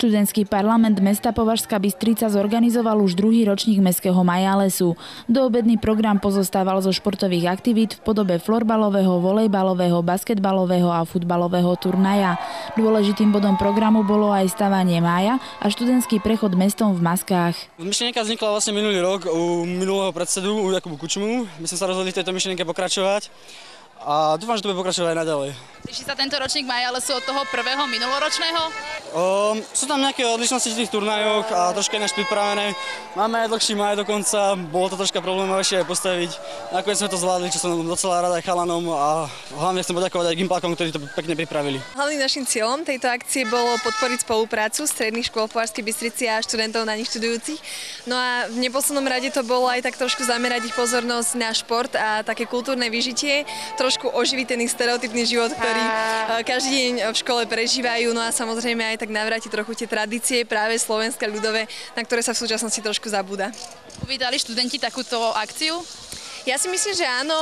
Študentský parlament mesta Považská Bystrica zorganizoval už druhý ročník mestského Majalesu. Doobedný program pozostával zo športových aktivít v podobe florbalového, volejbalového, basketbalového a futbalového turnaja. Dôležitým bodom programu bolo aj stavanie mája a študentský prechod mestom v maskách. Myšlienka vznikla vlastne minulý rok u minulého predsedu, u Jakubu Kučmu. My sme sa rozhodli v tejto myšlienke pokračovať a dúfam, že to bude pokračovať aj naďalej. Teší sa tento ročník Majalesu od toho prvého minuloročného? Sú tam nejaké odlišnosti v tých turnajoch a troška ináč pripravené. Máme aj dlhší maj dokonca, bolo to troška problémovejšie aj postaviť. Nakoniec sme to zvládli, čo som docela rád aj chalanom a hlavne chcem poďakovať aj Gimplákom, ktorí to pekne pripravili. Hlavným našim cieľom tejto akcie bolo podporiť spoluprácu stredných škôl v Považskej Bystrici a študentov na nich študujúcich. No a v neposlednom rade to bolo aj tak trošku zamerať ich pozornosť na šport a také kultúrne vyžitie, trošku oživiť ten stereotypný život, ktorý každý deň v škole prežívajú, no a samozrejme aj tak navrátiť trochu tie tradície práve slovenské ľudové, na ktoré sa v súčasnosti trošku zabúda. Uvítali študenti takúto akciu? Ja si myslím, že áno,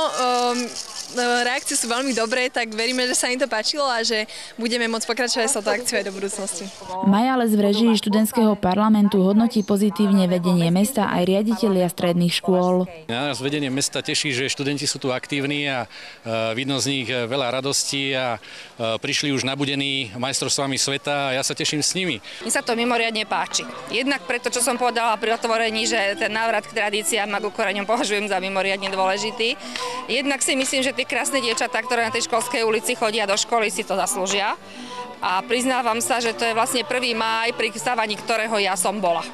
reakcie sú veľmi dobré, tak veríme, že sa im to páčilo a že budeme môcť pokračovať s touto akciou aj do budúcnosti. Majales v režii študentského parlamentu hodnotí pozitívne vedenie mesta aj riaditelia stredných škôl. Nás vedenie mesta teší, že študenti sú tu aktívni a vidno z nich veľa radostí a prišli už nabudení majstrovstvami sveta a ja sa teším s nimi. Mi sa to mimoriadne páči. Jednak preto, čo som povedala pri otvorení, že ten návrat k tradíciám a k koreňom považujem za mimoriadne dôležitý. Jednak si myslím, že tie krásne dievčatá, ktoré na tej školskej ulici chodia do školy, si to zaslúžia. A priznávam sa, že to je vlastne 1. máj, pri stávaní ktorého ja som bola.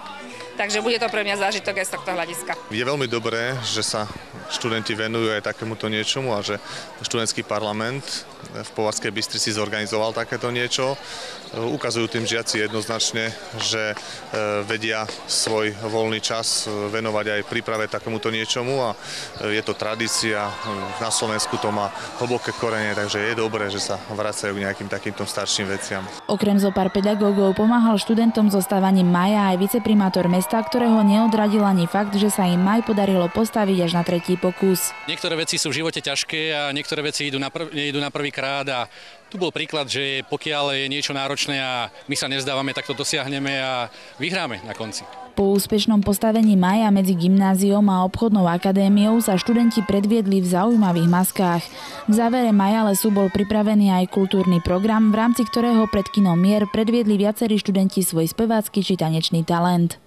Takže bude to pre mňa zážitok aj z tohto hľadiska. Je veľmi dobré, že sa študenti venujú aj takémuto niečomu a že študentský parlament v Považskej Bystrici zorganizoval takéto niečo. Ukazujú tým žiaci jednoznačne, že vedia svoj voľný čas venovať aj príprave takémuto niečomu a je to tradícia. Na Slovensku to má hlboké korene, takže je dobré, že sa vracajú k nejakým takýmto starším veciam. Okrem zo pár pedagógov pomáhal študentom so stávaním mája aj viceprimátor mesta, ktorého neodradil ani fakt, že sa im maj podarilo postaviť až na 3. pokus. Niektoré veci sú v živote ťažké a niektoré veci idú na prvý krát a tu bol príklad, že pokiaľ je niečo náročné a my sa nevzdávame, tak to dosiahneme a vyhráme na konci. Po úspešnom postavení mája medzi gymnáziom a obchodnou akadémiou sa študenti predviedli v zaujímavých maskách. V závere Majalesu bol pripravený aj kultúrny program, v rámci ktorého pred kinom Mier predviedli viacerí študenti svoj spevácky či tanečný talent.